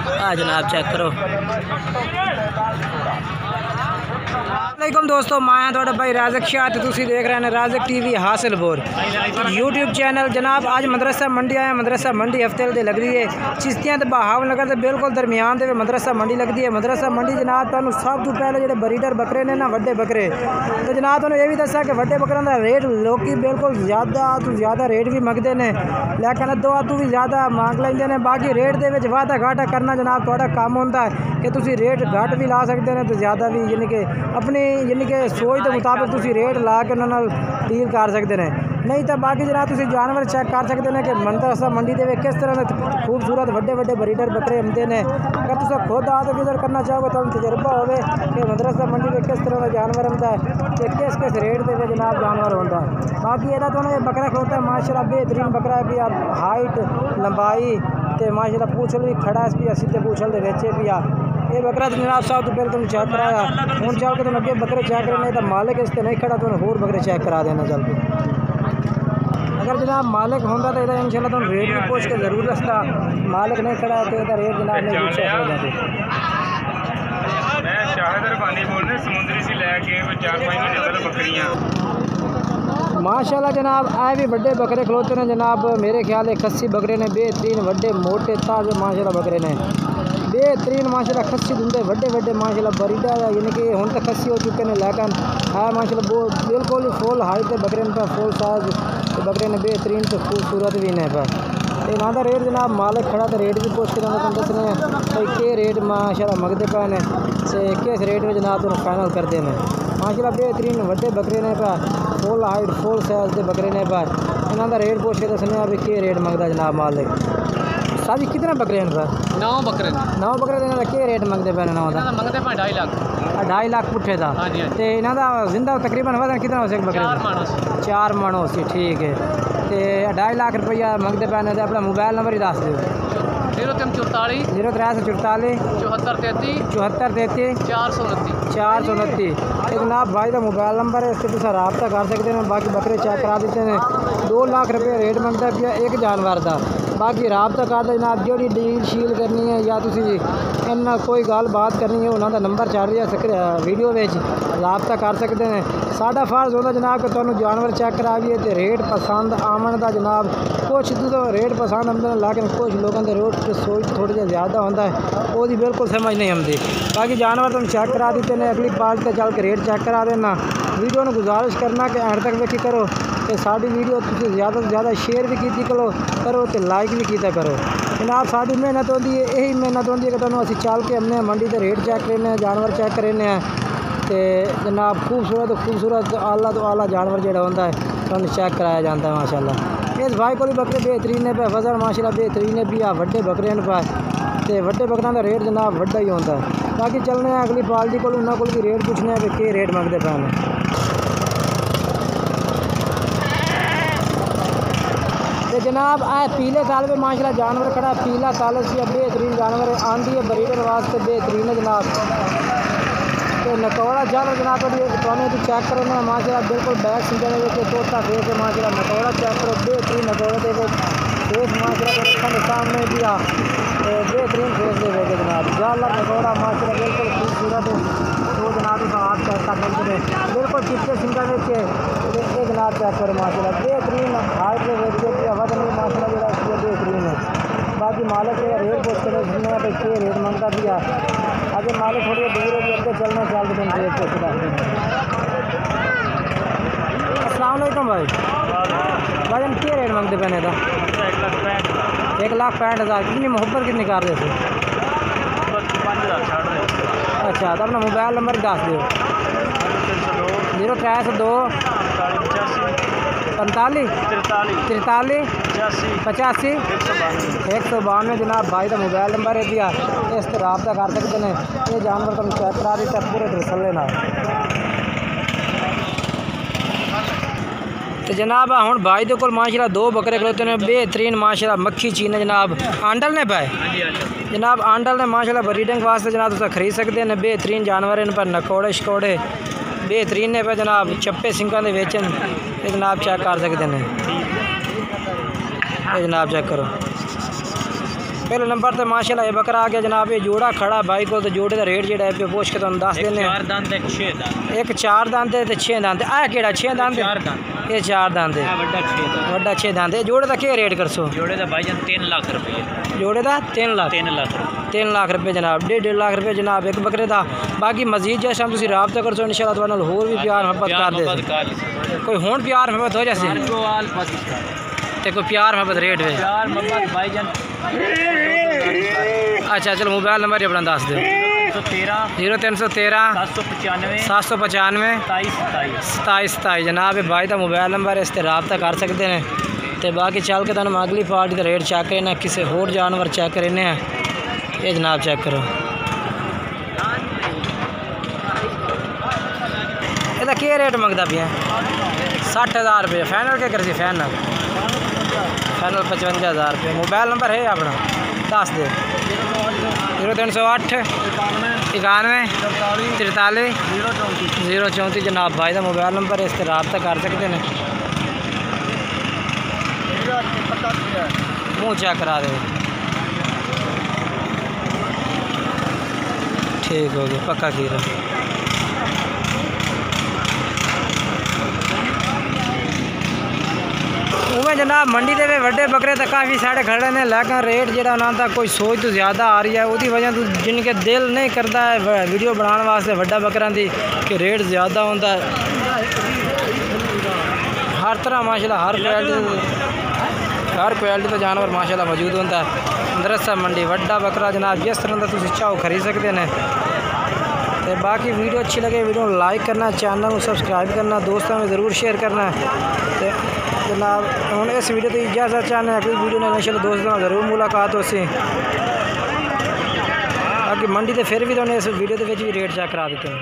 जनाब चेक करो। वालेकुम दोस्तों, मैं थोड़ा भाई राजक शाह तो तुसी देख रहे हैं राजक टीवी हासिलपुर यूट्यूब चैनल। जनाब आज मदरसा मंडी आया। मदरसा मंडी हफ्ते दे लगती है चिश्तियां तो बहाव नगर के बिल्कुल दरमियान दे मदरसा मंडी लगती है। मदरसा मंडी जनाब तुहानू सब तो पहले जो बरीडर बकरे ने ना वड्डे बकरे, तो जनाब तुहानू ये भी दसा कि वड्डे बकरों का रेट लोग बिल्कुल ज़्यादा रेट भी मंगते हैं, लेकिन दो तू भी ज़्यादा मांग लेंगे ने। बाकी रेट के वाधा घाटा करना जनाब थोड़ा काम होता है कि तुसी रेट घट भी ला सकते हैं तो ज़्यादा भी यानी कि अपनी यानी कि सोच के मुताबिक तुसी रेट ला के उन्होंने डील कर सकते हैं। नहीं तो बाकी जनाब तुसी जानवर चेक कर सकते हैं कि मदरसा मंडी के किस तरह के खूबसूरत वड्डे वड्डे ब्रीडर बकरे आते हैं। अगर तुम खुद आके विजिट करना चाहोगे तो तजर्बा हो कि मदरसा मंडी में किस तरह का जानवर आता है कि किस किस रेट के जनाब जानवर होता है। बाकी ये तो बकरा खलोता है माशाल्लाह बेहतरीन बकरा भी आप हाइट लंबाई तो माशाल्लाह पूछल भी खड़ा है पिया सीधे पूछल के बेचे पिया। ये बकरा तो जनाब साहब तो पहले तुम चेक कराया हूँ चल के तुम अगे बकरे चेक करने तो मालिक इस नहीं खड़ा तो होर बकरे चेक करा देना चल के। अगर जनाब मालिक होंगे तो इधर इंशाल्लाह तुम रेट भी पूछ के जरूर रखता। मालिक नहीं खड़ा तो इधर रेट जनाब नहीं पूछा हो जाते। मैं शाहिद रबानी बोल रहे समुद्री से लैके 4-5 महीने पहले बकरियां माशाल्लाह जनाब आए भी बड़े बकरे खलोते हैं जनाब। मेरे ख्याल है खस्सी बकरे ने बेहतरीन वड्डे मोटे ताजे माशाल्लाह बकरे ने बेहतरीन माशाल्लाह खस्सी दूंदे वड्डे वड्डे माशाल्लाह बरीडा यानी कि हुण तक खस्सी हो चुके हैं लेकिन है माशाल्लाह वो बिल्कुल फुल हाइट के बकरे पर फुल साइज बकरे ने बेहतरीन तो खूबसूरत भी ने पर इन्हों का रेट जनाब मालिक खड़ा तो रेट भी पूछ के तुम दस रहे हैं भाई के रेट माशाल्लाह मंगते पे ने से किस रेट में जनाब तुम फाइनल करते हैं। माशाल्लाह बेहतरीन वड्डे बकरे ने पर फुल हाइट फुल साइज के बकरे ने पर इन्हों का रेट पूछ के दसने अभी के रेट मंगता जनाब मालिक। साजी कितने बकरे हैं पर 9 बकरे इन्हों का के रेट मंगते पे मंगते पे 2.5 लाख 2.5 लाख पुट्ठे का तो इन्हों का जिंदा तकरीबन वजन कितना हो सके बकरे 4 मन हो सी ठीक है तो 2.5 लाख रुपया मंगते पे ने। अपना मोबाइल नंबर ही दस दो 0344 7344 7433 429 जनाब भाई का मोबाइल नंबर है इससे तुम रबता कर सकते हैं। बाकी बकरे चेक करा देते हैं 2 लाख रुपये रेट मंगता पिया एक जानवर का। बाकी रबता कर जनाब जो डील शील करनी है या इन्ना कोई गल बात करनी है उन्होंने नंबर चल रहा है वीडियो में रबता कर सकते हैं। साडा फर्ज होता जनाब कि तुहानू जानवर चेक कराइए तो रेट पसंद आवन का जनाब कुछ तो रेट पसंद आते हैं लेकिन कुछ लोगों के रेट सोच थोड़ी जी ज़्यादा होता है वो बिल्कुल समझ नहीं आती। बाकी जानवर तुम चेक करा देते हैं अगली पार्ट से चल के रेट चेक करा देना। वीडियो में गुजारिश करना कि एंड तक देखी करो कि साड़ी वीडियो तुम ज़्यादा से ज़्यादा शेयर भी की करो तो लाइक भी किया करो। जनाब साड़ी मेहनत होती है यही मेहनत होती है कि तुम असी चल के हमने मंडी से रेट चेक करने जानवर चेक करने तो जनाब खूबसूरत आला तो आला जानवर जो होता है तो चेक कराया जाता है। माशाल्लाह इस भाई को भी बकरे बेहतरीन है पे वजन माशाल्लाह बेहतरीन है भी आ वड्डे बकरे पे तो वड्डे बकरों का रेट जनाब वड्डा ही होता है। बाकी चलने अगली पार्टी को उन्होंने को भी रेट पूछने कि के रेट मंगते पे ने। तो जनाब आए पीले काल में माशाल्लाह जानवर खड़ा पीला काल से बेहतरीन जानवर आंधी है ब्रीडर वास्ते बेहतरीन है जनाब। तो नकौड़ा जानवर जनाब तो चेक करो ना माशाल्लाह बिल्कुल बैक सीजन तोता फेस है माशाल्लाह नकौड़ा चेक करो बेहतरीन नकौड़े के फेस माशाल्लाह के सामने भी आ बेहतरीन फेस दे जनाब जाला नकौड़ा माशाल्लाह बिल्कुल खूबसूरत वो जनाब हाथ चेक कर सकते हैं बिल्कुल चिट्टे सिंगा ये जनाब चेक करो माशाल्लाह बेहतरीन हाइट वजन भी माशाल्लाह जो बेहतरीन है। बाकी मालिक रेट पूछ के रेट मंगता भी है अगर मालिक थोड़ी दूर है अगर चलना चल तो रेट पूछ अस्सलाम वालेकुम भाई वजन के रेट मंगते पैने था 1,65,000 कितनी मोहब्बत कितनी कर रहे थे 5,000 अच्छा तो अपना मोबाइल नंबर दस दो 0302 45 43 85 192 जनाब भाई का मोबाइल नंबर है दिया इस पर रबता कर सकते हैं। ये जानवर तुम चेक करा देते पूरे तसल्ले ना। तो जनाब हूँ भाई दे कोल माशाल्लाह 2 बकरे खलोते हैं बेहतरीन माशाल्लाह मक्खी चीन जनाब आंडल ने पाए जनाब आंडल ने माशाल्लाह ब्रीडिंग वास्ते जनाब तुम खरीद सकते हैं बेहतरीन जानवर इन पर नकोड़े शकोड़े बेहतरीन ने पे जनाब चप्पे सिंगा के वेचन ये जनाब चेक कर सकते हैं। ये जनाब चेक करो पहले नंबर तो माशाल्लाह ये बकरा आ गया जनाब। ये जोड़ा खड़ा भाई को, तो जोड़े का रेट जो है पूछ के तुम दस देने। एक 4 दांत है 6 दांत आ केड़ा 6 दांत ये 4 दांत है वड्डा 6 दांत है। जोड़े का क्या रेट कर सो? जोड़े का भाईजान 3 लाख रुपये। जोड़े का 3 लाख 3 लाख रुपये जनाब। 1.5 लाख रुपये जनाब एक बकरे का। बाकी मजीद जैसे हम तुम रबता कर सो इंशाल्लाह तुहानू होर भी प्यार मोहब्बत कर दे। कोई हुण प्यार मोहब्बत हो जैसे ते कोई प्यार मोहब्बत रेट वे अच्छा चलो मोबाइल नंबर अपना दस दो। 0313 795 27 जनाब भाई का मोबाइल नंबर है, इस पर रबता कर सकते हैं। तो बाकी चल के तुम अगली पार्टी का रेट चेक करना, किसी होर जानवर चेक करने हैं। ये जनाब चेक करो ਇਹਦਾ ਕੀ रेट मंगता पिया? 60,000 रुपये फाइनल क्या कर सी? फाइनल 55,000 रुपये। मोबाइल नंबर है अपना दस दे। 0308 91 43 034 जनाब भाई का मोबाइल नंबर है, इस पर रबता कर सकते हैं। मुँह चेक करा दे। ठीक हो गया पक्का खीरा। उमें जनाब मंडी के वड्डे बकरे तो काफ़ी सारे खड़े ने, लेकिन रेट जो उन्होंने कोई सोच तो ज़्यादा आ रही है। उसकी वजह तो जिनके दिल नहीं करता है वीडियो बनाने वास्ते वड्डा बकरा की कि रेट ज़्यादा होता है। हर तरह माशाल्लाह हर क्वालिटी का जानवर माशाल्लाह मौजूद होता है। मदरसा मंडी वड्डा बकरा जनाब जिस तरह का तुम चाहो खरीद सकते हैं। तो बाकी वीडियो अच्छी लगे वीडियो लाइक करना, चैनल को सब्सक्राइब करना, दोस्तों में ज़रूर शेयर करना। तो जनाब हम इस वीडियो की इजाज़त चाहते हैं, अगली वीडियो में इंशाल्लाह दोस्तों में ज़रूर मुलाकात हो सी। बाकी मंडी तो फिर भी तो इस वीडियो के भी रेट चेक करा देते हैं।